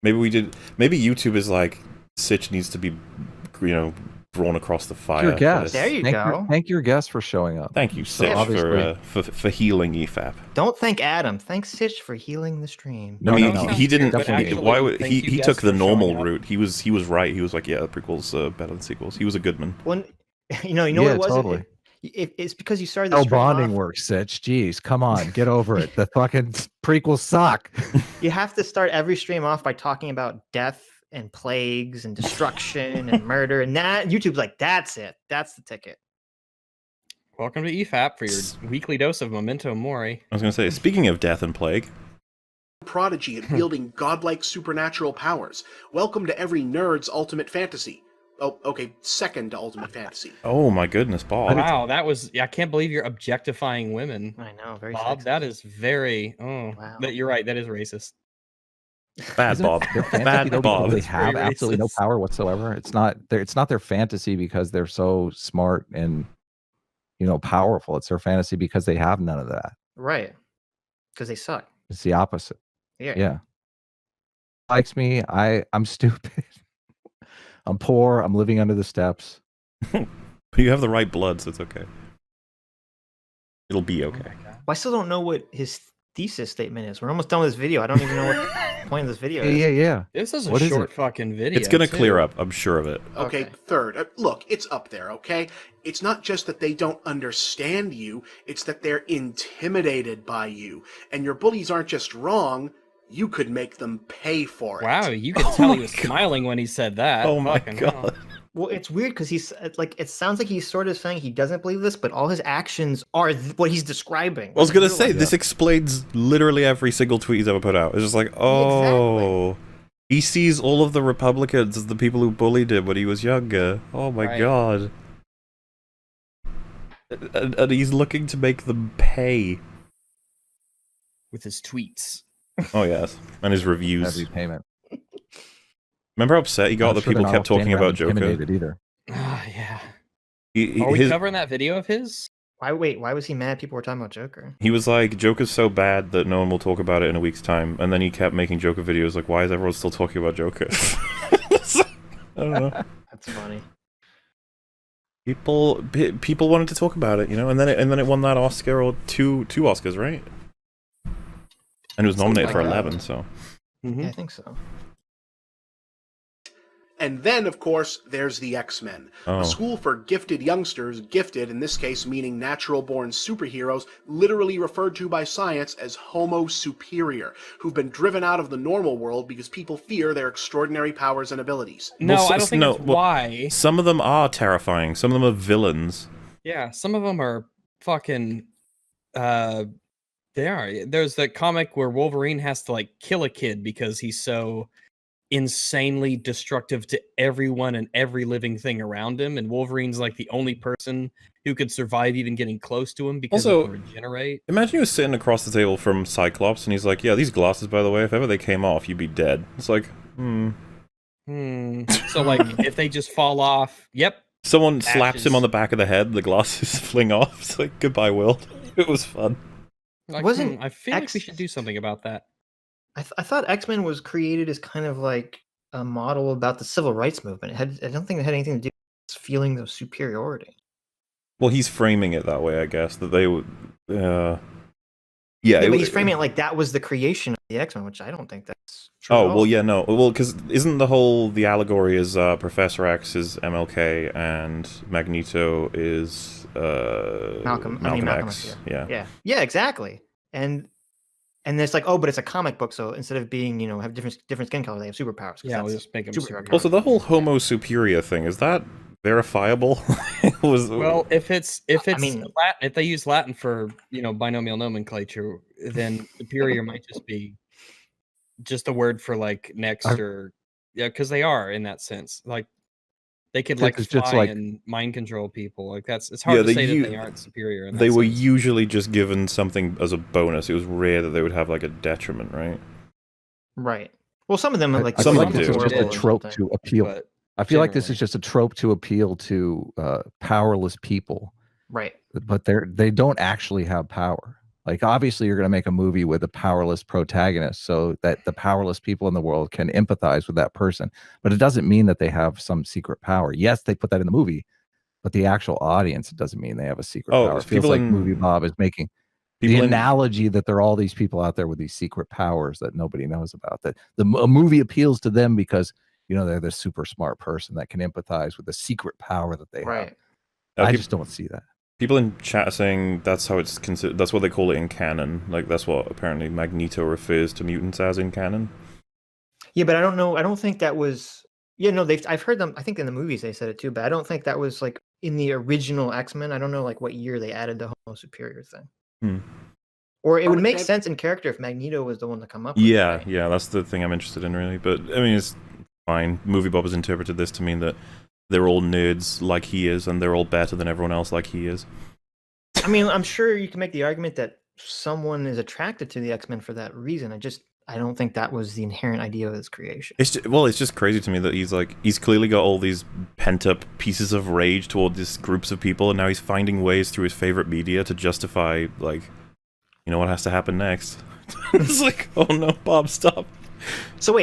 maybe we did. Maybe YouTube is like, Sitch needs to be, drawn across the fire. Your guest. There you go. Thank your guest for showing up. Thank you, Sitch, for healing EFAP. Don't thank Adam. Thank Sitch for healing the stream. I mean, no, he didn't. but actually, Why would thank he? you He guys took the for normal showing up. route. He was right. He was like, yeah, the prequels better than sequels. He was a good man. When you know Yeah, what it was. totally. It's because you started the No stream bonding off. works, Sitch. Jeez, come on, get over it. The fucking prequels suck. You have to start every stream off by talking about death and plagues and destruction and murder, and that YouTube's like, that's it. That's the ticket. Welcome to EFAP for your weekly dose of Memento Mori. I was gonna say, speaking of death and plague, Prodigy at wielding godlike supernatural powers. Welcome to every nerd's ultimate fantasy. Oh, okay, second to ultimate fantasy. oh my goodness, Bob. Wow, that was. I can't believe you're objectifying women, I know, very Bob. sexist. That is very. Oh, Wow. that you're right. That is racist. Bad Isn't it Bob. their fantasy, Bad though, Bob. because They It's very have absolutely no racist. power whatsoever. It's not their fantasy because they're so smart and powerful. It's their fantasy because they have none of that. Right. Because they suck. It's the opposite. Yeah. Yeah. Likes me. I'm stupid. I'm poor. I'm living under the steps. You have the right blood, so it's okay. It'll be okay. Well, I still don't know what his thesis statement is. We're almost done with this video. I don't even know what the point of this video is. Yeah. This is a What is short it? fucking video. It's gonna too. clear up, I'm sure of it. Okay, Okay. third. Look, it's up there, okay? It's not just that they don't understand you, it's that they're intimidated by you. And your bullies aren't just wrong, you could make them pay for it. Wow, you could tell he was smiling when he said that. Oh my Fucking hell. god. Well, it's weird because he's like, it sounds like he's sort of saying he doesn't believe this, but all his actions are what he's describing. I was gonna Real say, life. this explains literally every single tweet he's ever put out. It's just like, oh, he sees all of the Republicans as the people who bullied him when he was younger. Oh my Right. god. And he's looking to make them pay. With his tweets. Oh yes, and his reviews. Every payment. Remember how upset he got I'm that sure people they're kept not talking standing around about Joker? intimidated either. Ah, yeah. He, Are we his- covering that video of his? Why was he mad people were talking about Joker? he was like, Joker's so bad that no one will talk about it in a week's time. And then he kept making Joker videos like, why is everyone still talking about Joker? I don't know. That's funny. People wanted to talk about it, and then it won that Oscar, or two Oscars, right? And it was Something nominated like for that. 11, so. Mhm. Yeah, I think so. And then, of course, there's the X-Men. Oh. A school for gifted youngsters, gifted in this case meaning natural-born superheroes, literally referred to by science as Homo superior, who've been driven out of the normal world because people fear their extraordinary powers and abilities. No, Well, I don't think no, that's well- why. Some of them are terrifying. Some of them are villains. Yeah, some of them are fucking. They are. There's the comic where Wolverine has to like kill a kid because he's so insanely destructive to everyone and every living thing around him, and Wolverine's like the only person who could survive even getting close to him because he Also, can regenerate. Imagine he was sitting across the table from Cyclops, and he's like, "Yeah, these glasses, by the way, if ever they came off, you'd be dead." It's like, So like, if they just fall off, yep. Someone slaps him Ashes. on the back of the head, the glasses fling off. It's like, goodbye, world. It was fun. Like, Wasn't I feel like we X- should do something about that. I thought X-Men was created as kind of like a model about the civil rights movement. I don't think it had anything to do with feelings of superiority. Well, he's framing it that way, I guess, that they would... Yeah, but he's framing it like that was the creation of the X-Men, which I don't think that's true. Oh, well, yeah, no. Well, because isn't the allegory is Professor X is MLK and Magneto is Malcolm X. Yeah. Yeah, exactly. And it's like, oh, but it's a comic book, so instead of being, have different skin color, they have superpowers. Yeah, we'll just make them superhero superheroes. Also, the whole Homo Superior thing, is that verifiable? Well, if I mean- Latin, if they use Latin for binomial nomenclature, then superior might just be just a word for like next or because they are in that sense. Like they could like It's just fly like- and mind control people. Like it's hard to say that they aren't superior. In that They were sense. usually just given something as a bonus. It was rare that they would have like a detriment, right? Right. Well, some of them are like Some the of them this do. is just a horrible or trope something. to appeal. But I feel like this generally- is just a trope to appeal to powerless people, Right. but they don't actually have power. Like obviously, you're going to make a movie with a powerless protagonist, so that the powerless people in the world can empathize with that person. But it doesn't mean that they have some secret power. Yes, they put that in the movie, but the actual audience, it doesn't mean they have a secret power. It feels people like in- MovieBob is making the analogy that there are all these people out there with these secret powers that nobody knows about. That a movie appeals to them because they're this super smart person that can empathize with the secret power that they have. Right. I just don't see that. People in chat are saying that's how it's considered. That's what they call it in canon. Like that's what apparently Magneto refers to mutants as in canon. Yeah, but I don't know. I don't think that was. Yeah, no, I've heard them. I think in the movies they said it too, but I don't think that was like in the original X-Men. I don't know like what year they added the Homo Superior thing. Or it would make sense in character if Magneto was the one to come up with it, right? Yeah, that's the thing I'm interested in really. But I mean, it's fine. MovieBob has interpreted this to mean that they're all nerds like he is, and they're all better than everyone else like he is. I mean, I'm sure you can make the argument that someone is attracted to the X-Men for that reason. I don't think that was the inherent idea of this creation. It's just crazy to me that he's clearly got all these pent up pieces of rage toward these groups of people, and now he's finding ways through his favorite media to justify like, what has to happen next. It's like, oh no, Bob, stop. So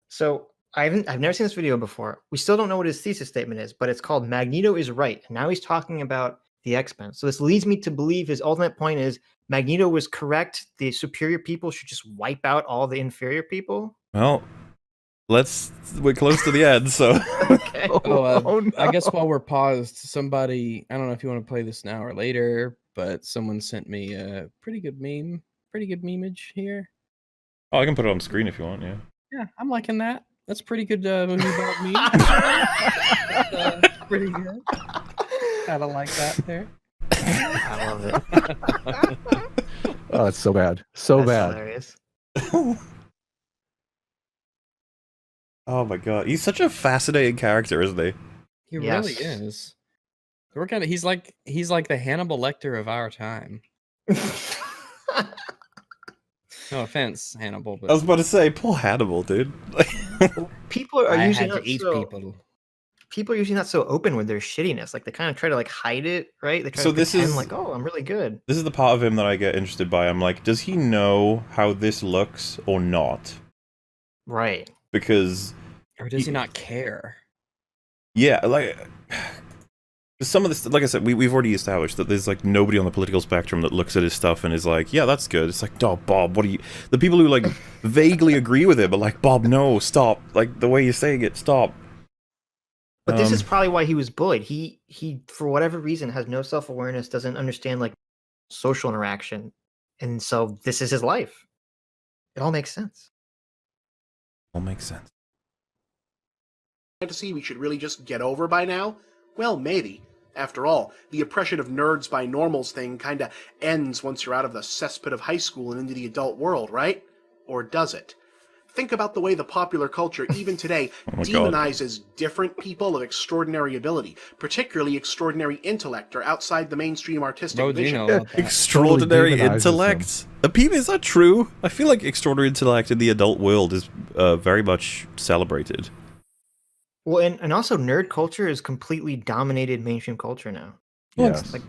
so I've never seen this video before. We still don't know what his thesis statement is, but it's called Magneto is right. And now he's talking about the X-Men. So this leads me to believe his ultimate point is Magneto was correct. The superior people should just wipe out all the inferior people. Well, we're close to the end, so. Okay. I guess while we're paused, somebody, I don't know if you want to play this now or later, but someone sent me a pretty good memeage here. Oh, I can put it on screen if you want, yeah. Yeah, I'm liking that. That's pretty good MovieBob meme. Pretty good. Kind of like that there. I love it. Oh, it's so bad. So That's bad. hilarious. Oh my god, he's such a fascinating character, isn't he? He Yes. really is. He's like the Hannibal Lecter of our time. No offense, Hannibal, but I was about to say, poor Hannibal, dude. People are I usually had to not eat so, people. people are usually not so open with their shittiness. Like they kind of try to like hide it, right? They try So to this pretend is- like, oh, I'm really good. This is the part of him that I get interested by. I'm like, does he know how this looks or not? Right. Because, Or does he not care? yeah, like, some of this, like I said, we've already established that there's like nobody on the political spectrum that looks at his stuff and is like, yeah, that's good. It's like, oh, Bob, what are you? The people who like vaguely agree with him are like, Bob, no, stop. Like the way you're saying it, stop. But this is probably why he was bullied. He for whatever reason has no self-awareness, doesn't understand like social interaction, and so this is his life. It all makes sense. All makes sense. Fantasy we should really just get over by now? Well, maybe. After all, the oppression of nerds by normals thing kinda ends once you're out of the cesspit of high school and into the adult world, right? Or does it? Think about the way the popular culture, even today, Oh my God. demonizes different people of extraordinary ability, particularly extraordinary intellect or outside the mainstream artistic Bro, do you vision. know about that? Extraordinary Totally demonizes intellect. Is that true? I feel like extraordinary intellect in the adult world is very much celebrated. Well, and also nerd culture is completely dominated mainstream culture now. Yes. Like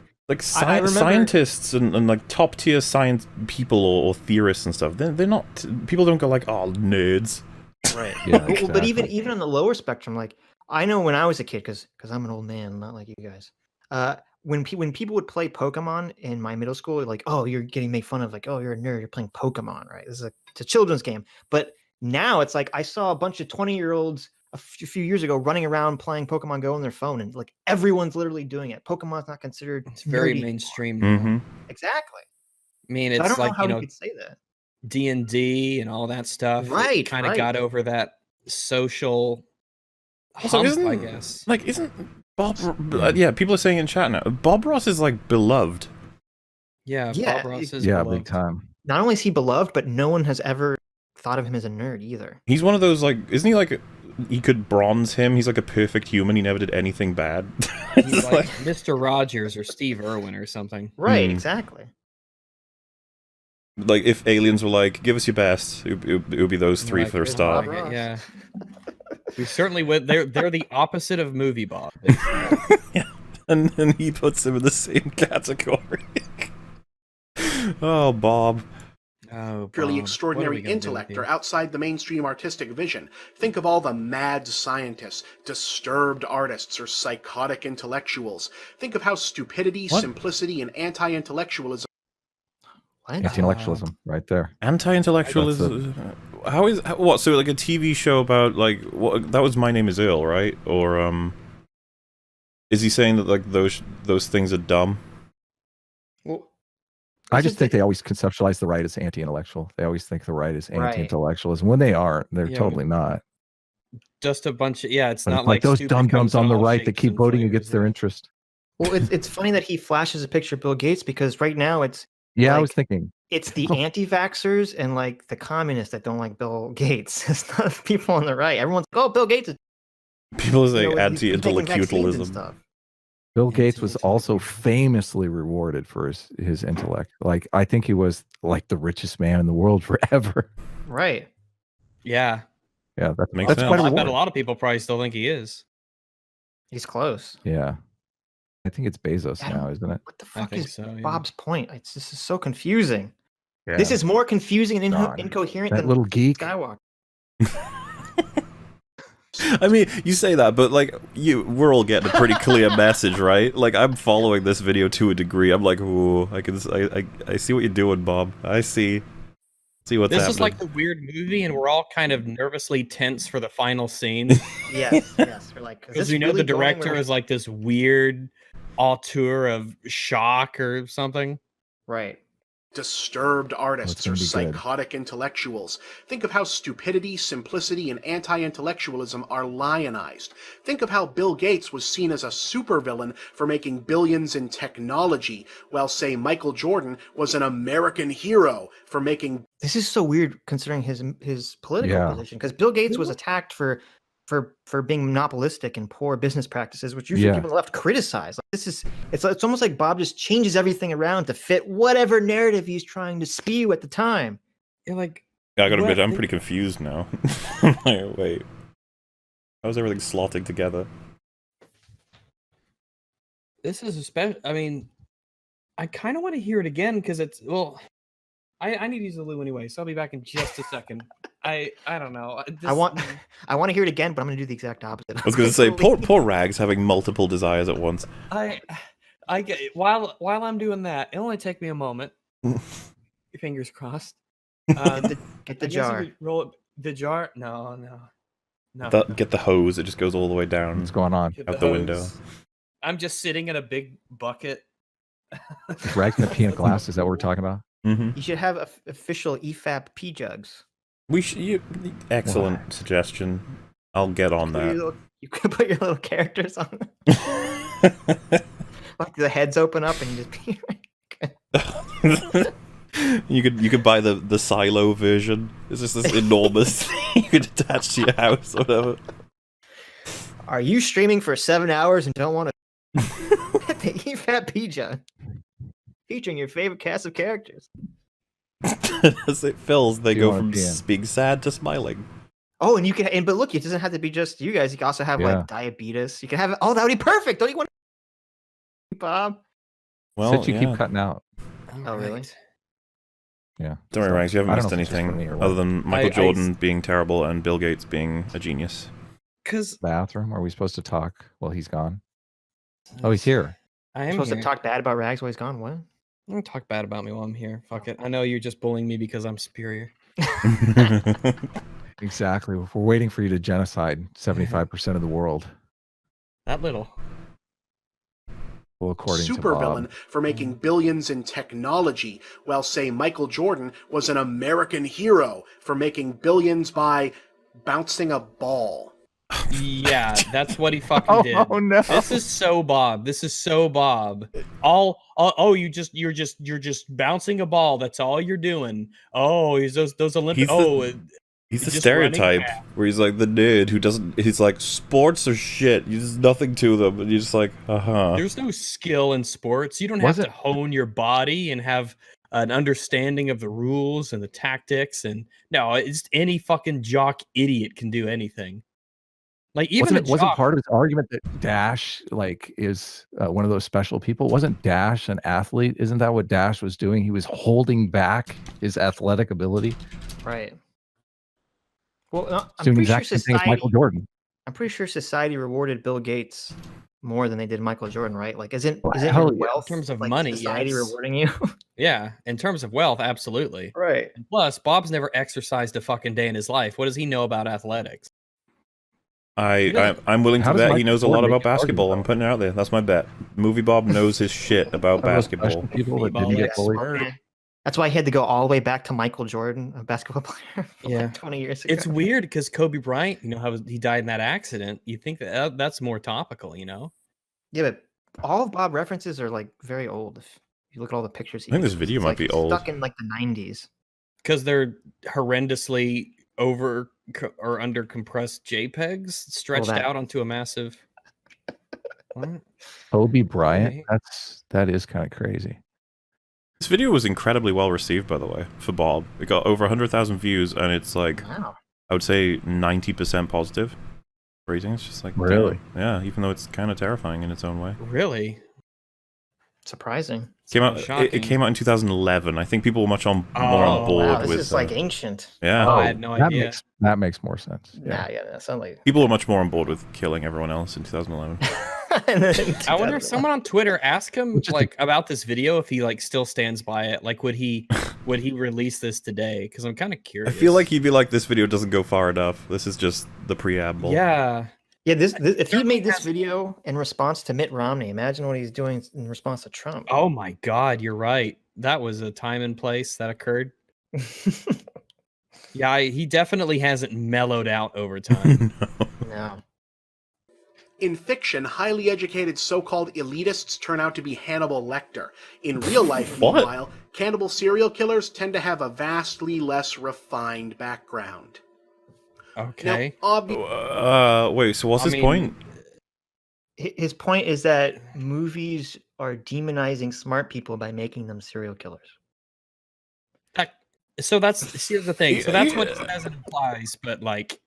I remember- scientists and like top tier science people or theorists and stuff, they're not. People don't go like, oh, nerds. Right. Yeah, Well, but exactly. even on the lower spectrum, like I know when I was a kid, because I'm an old man, not like you guys. When people would play Pokemon in my middle school, like, oh, you're getting made fun of, like, oh, you're a nerd, you're playing Pokemon, right? It's a children's game. But now it's like I saw a bunch of 20-year-olds a few years ago running around playing Pokemon Go on their phone, and like everyone's literally doing it. Pokemon's not considered. It's very nerdy. mainstream now. Mm-hmm. Exactly. I mean, So I it's don't know like, how you we know, could say that. D&D and all that stuff. Right, Kind of right. got over that social Also, hump, I guess. isn't Bob? Yeah, people are saying in chat now. Bob Ross is like beloved. Yeah, Yeah, Bob Ross is Yeah, beloved. big time. Not only is he beloved, but no one has ever thought of him as a nerd either. He's one of those like, isn't he like? You could bronze him. He's like a perfect human. He never did anything bad. He's It's like Mr. Rogers or Steve Irwin or something. Right, Hmm. exactly. like if aliens were like, give us your best, it would be those three Like, for a it's start. Bob Ross. Yeah. We certainly would. They're the opposite of MovieBob. And then he puts him in the same category. Oh, Bob. Oh, Purely Bob. extraordinary What are we gonna do intellect with or you? outside the mainstream artistic vision. Think of all the mad scientists, disturbed artists, or psychotic intellectuals. Think of how stupidity, What? simplicity, and anti-intellectualism What? Anti-intellectualism, right there. Anti-intellectualism. What? So like a TV show about like what? That was My Name Is Earl, right? Or is he saying that like those things are dumb? Well, I just think they always conceptualize the right as anti-intellectual. They always think the right is Right. anti-intellectualism when they aren't. They're Yeah, totally not. Just a bunch of it's But not it's like those stupid dum comes dums on in the all right that shapes keep and voting flavors, against their interest. well, it's funny that he flashes a picture of Bill Gates because right now it's Yeah, I was Like- thinking. the anti-vaxxers and like the communists that don't like Bill Gates. It's not the people on the right. Everyone's like, oh, Bill Gates is People are saying he's taking vaccines and anti-intellectualism. stuff. Bill Gates was also Anti-intellectualism. famously rewarded for his intellect. Like, I think he was like the richest man in the world forever. Right. Yeah. Yeah, that's Makes that's sense. quite a I bet reward. a lot of people probably still think he is. He's close. Yeah, I think it's Bezos Yeah. now, isn't it? What the I fuck think is so. Yeah. Bob's point? This is so confusing. Yeah. This is more confusing and God. incoherent that than little geek. Skywalker. I mean, you say that, but like, we're all getting a pretty clear message, right? Like, I'm following this video to a degree. I'm like, ooh, I see what you're doing, Bob. I see what's This happening. is like the weird movie, and we're all kind of nervously tense for the final scene Yes, yes. We're like, because we know the director is like this weird auteur of shock or something. right. disturbed artists or gonna be good. psychotic intellectuals. Think of how stupidity, simplicity, and anti-intellectualism are lionized. Think of how Bill Gates was seen as a supervillain for making billions in technology, while, say, Michael Jordan was an American hero for making... This is so weird considering his political Yeah. position because Bill Gates was attacked for being monopolistic and poor business practices, which usually Yeah. people on the left criticize. Like, it's almost like Bob just changes everything around to fit whatever narrative he's trying to spew at the time. You're like, Yeah, I gotta what? admit, I'm pretty confused now. Like, wait. How's everything slotting together? this is a special. I mean, I kind of want to hear it again because it's I need to use the loo anyway, so I'll be back in just a second. I don't know. I want to hear it again, but I'm going to do the exact opposite. I was gonna say, poor Rags having multiple desires at once. I get while I'm doing that. It'll only take me a moment. Fingers crossed. Get the I guess you jar. could roll it. The jar? No. Get the hose, it just goes all the way down. What's going on? Get out the window. hose. I'm just sitting in a big bucket. Rags in a peanut glass. Is that what we're talking about? Mm-hmm. You should have official EFAP pee jugs. Excellent suggestion. I'll get on that. You could put your little characters on it. Like the heads open up and you just pee. You could buy the silo version. It's just this enormous thing you could attach to your house or whatever. Are you streaming for 7 hours and don't want to? The EFAP Pija, featuring your favorite cast of characters. As it fills, they go from PN. being sad to smiling. Oh, and you can, but look, it doesn't have to be just you guys. You can also have like diabetes. You can have, oh, that would be perfect. Don't you want, Bob? Well, Since you keep cutting out. Oh, really? Yeah. Don't worry, Ranks, you haven't I missed don't know if it's just for me anything or what. other than Michael Jordan being terrible and Bill Gates being a genius. Because Bathroom? Are we supposed to talk while he's gone? Oh, he's here. I You're am supposed here. to talk bad about Rags while he's gone. What? Don't talk bad about me while I'm here. Fuck it. I know you're just bullying me because I'm superior. Exactly. We're waiting for you to genocide 75% of the world. That little. Well, according to Supervillain Bob. for making billions in technology, while, say, Michael Jordan was an American hero for making billions by bouncing a ball. Yeah, that's what he fucking did. Oh no! This is so Bob. This is so Bob. You're just bouncing a ball. That's all you're doing. Oh, he's those Olympic. He's the just stereotype running. where he's like the nerd who doesn't. He's like, sports are shit. There's nothing to them, and you're just like, There's no skill in sports. You don't have to hone your body and have an understanding of the rules and the tactics. And no, it's any fucking jock idiot can do anything. Like even wasn't part of his argument that Dash is one of those special people? Wasn't Dash an athlete? Isn't that what Dash was doing? He was holding back his athletic ability. Right. Well, I'm Doing pretty exact sure same thing as Michael Jordan. I'm pretty sure society rewarded Bill Gates more than they did Michael Jordan, right? Like, isn't Hell your yeah. wealth In terms of like, money, society yes. rewarding you? Yeah, in terms of wealth, absolutely. Right. And plus, Bob's never exercised a fucking day in his life. What does he know about athletics? I'm willing to How does bet he Michael knows a lot Jordan about make an argument, basketball. I'm though? putting it out there. That's my bet. MovieBob knows his shit about Are those special basketball. people that didn't Bob, get bullied. Okay. That's why he had to go all the way back to Michael Jordan, a basketball player, for Yeah. like 20 years ago. It's weird because Kobe Bryant, you know how he died in that accident. You think that's more topical, you know? Yeah, but all of Bob references are like very old. If you look at all the pictures, I think this video it's might like be old. stuck in like the 90s. Because they're horrendously over or under compressed JPEGs stretched out onto a massive. What? Kobe Bryant. Okay. That is kind of crazy. This video was incredibly well received, by the way, for Bob. It got over 100,000 views, and it's like, Wow. I would say 90% positive rating. It's just like, Really? damn. Yeah, even though it's kind of terrifying in its own way. Really? Surprising. Came out. It Shocking. came out in 2011. I think people were much more Oh, on board Wow, this with. is like ancient. yeah, Oh, I had no idea. That makes more sense. Yeah. Yeah, that sounds like. people were much more on board with killing everyone else in 2011. I wonder if someone on Twitter asked him Which is like about this video, if he like still stands by it. Like, would he release this today? Because I'm kind of I curious. feel like he'd be like, this video doesn't go far enough. This is just the preamble. Yeah. Yeah, this if he made this video in response to Mitt Romney, imagine what he's doing in response to Trump. Oh my God, you're right. That was a time and place that occurred. Yeah, he definitely hasn't mellowed out over time. No. In fiction, highly educated so-called elitists turn out to be Hannibal Lecter. In real life, What? meanwhile, cannibal serial killers tend to have a vastly less refined background. Okay. Wait, so what's I his mean, point? His point is that movies are demonizing smart people by making them serial killers. So here's the thing. So that's what it says it implies, but like,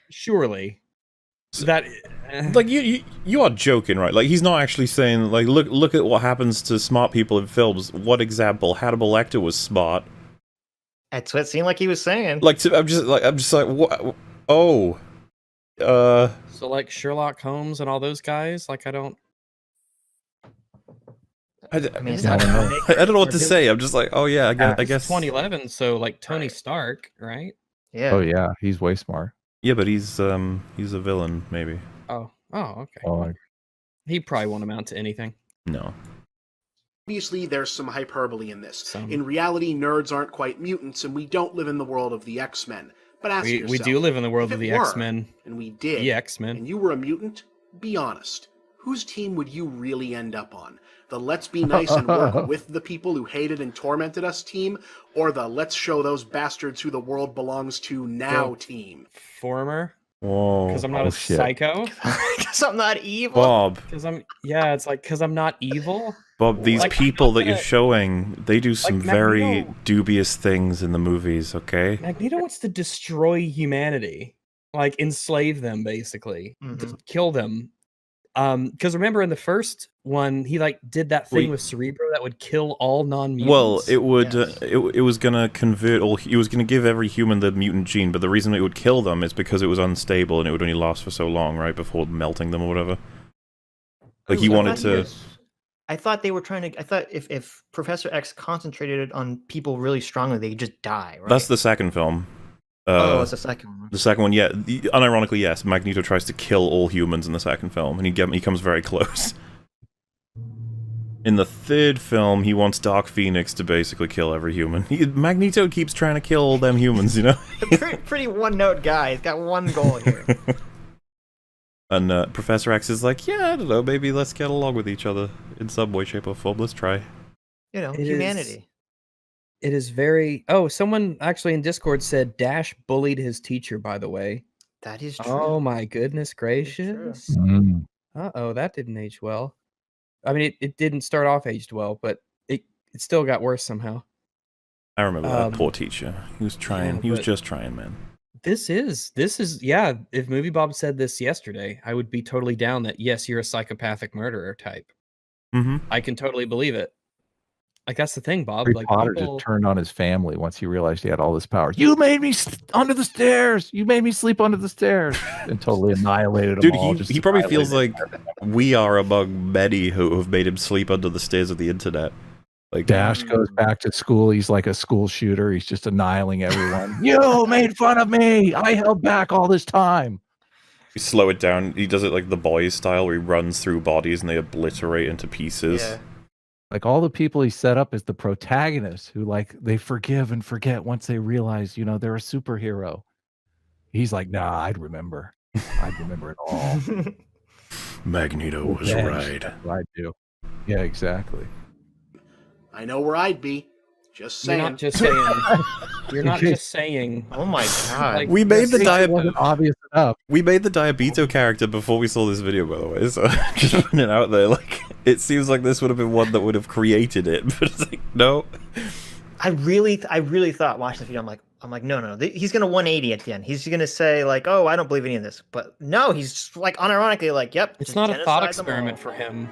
surely that Like you are joking, right? Like he's not actually saying like look at what happens to smart people in films. What example? Hannibal Lecter was smart. That's what it seemed like he was saying. Like I'm just like what? Oh, so like Sherlock Holmes and all those guys. Like I don't. I mean, it's Yeah, not I know. gonna I don't know what to say. I'm just like, oh yeah, I guess. 2011. So like Tony Stark, right? Yeah. Oh yeah, he's way smart. Yeah, but he's a villain, maybe. Oh, okay. Oh, He probably won't amount to anything. No. Obviously, there's some hyperbole in this. Some. In reality, nerds aren't quite mutants, and we don't live in the world of the X-Men. But ask yourself, We do live in the world if of it the were, X-Men. and we did, The X-Men. and you were a mutant, be honest. whose team would you really end up on? The let's be nice and work with the people who hated and tormented us team, or the let's show those bastards who the world belongs to now team? Former. Whoa. Because I'm not a shit. psycho. Because I'm not evil. Bob. Because I'm not evil. Bob, these Like, people that you're showing, they do some very Magneto. dubious things in the movies, okay? Magneto wants to destroy humanity, like enslave them, basically, kill them. Because remember in the first one, he like did that thing with Cerebro that would kill all non-mutants. Well, it would. It was gonna convert all. It was gonna give every human the mutant gene, but the reason it would kill them is because it was unstable and it would only last for so long, right, before melting them or whatever. Like he wanted to. I thought they were trying to. I thought if Professor X concentrated on people really strongly, they could just die. Right? That's the second film. It's the second one. The second one, yeah. Unironically, yes. Magneto tries to kill all humans in the second film, and he comes very close. In the third film, he wants Dark Phoenix to basically kill every human. Magneto keeps trying to kill all them humans, you know? pretty one-note guy. He's got one goal here. And Professor X is like, yeah, I don't know, maybe let's get along with each other in some way, shape, or form. Let's try. You know, humanity. It is very... Oh, someone actually in Discord said Dash bullied his teacher, by the way. That is true. Oh my goodness gracious. Mm. Uh-oh, that didn't age well. I mean, it didn't start off aged well, but it still got worse somehow. I remember that poor teacher. He was trying. Yeah, he was just trying, man. This is yeah. If MovieBob said this yesterday, I would be totally down that yes, you're a psychopathic murderer type. Mm-hmm. I can totally believe it. Like that's the thing, Bob. Harry Like Potter people... just turned on his family once he realized he had all this power. You made me under the stairs. You made me sleep under the stairs, and totally annihilated them all. Dude, he probably feels like we are among many who have made him sleep under the stairs of the internet. Like Dash goes back to school. He's like a school shooter. He's just annihilating everyone. You made fun of me. I held back all this time. You slow it down. He does it like the boys style, where he runs through bodies and they obliterate into pieces. Yeah. Like all the people he set up as the protagonists who like they forgive and forget once they realize, you know, they're a superhero. He's like, nah, I'd remember. I'd remember it all. Magneto was right. That's what I do. Yeah, exactly. I know where I'd be. Just saying. You're not just saying. You're not just saying. Oh my god. Like, We made the wasn't obvious enough. We made the Diabeto character before we saw this video, by the way, so just putting it out there. Like, it seems like this would have been one that would have created it, but it's like, no. I really thought watching this video, I'm like, no. He's gonna 180 at the end. He's gonna say like, oh, I don't believe any of this. But no, he's just like unironically like, yep. It's just not a thought genocide them experiment all. for him.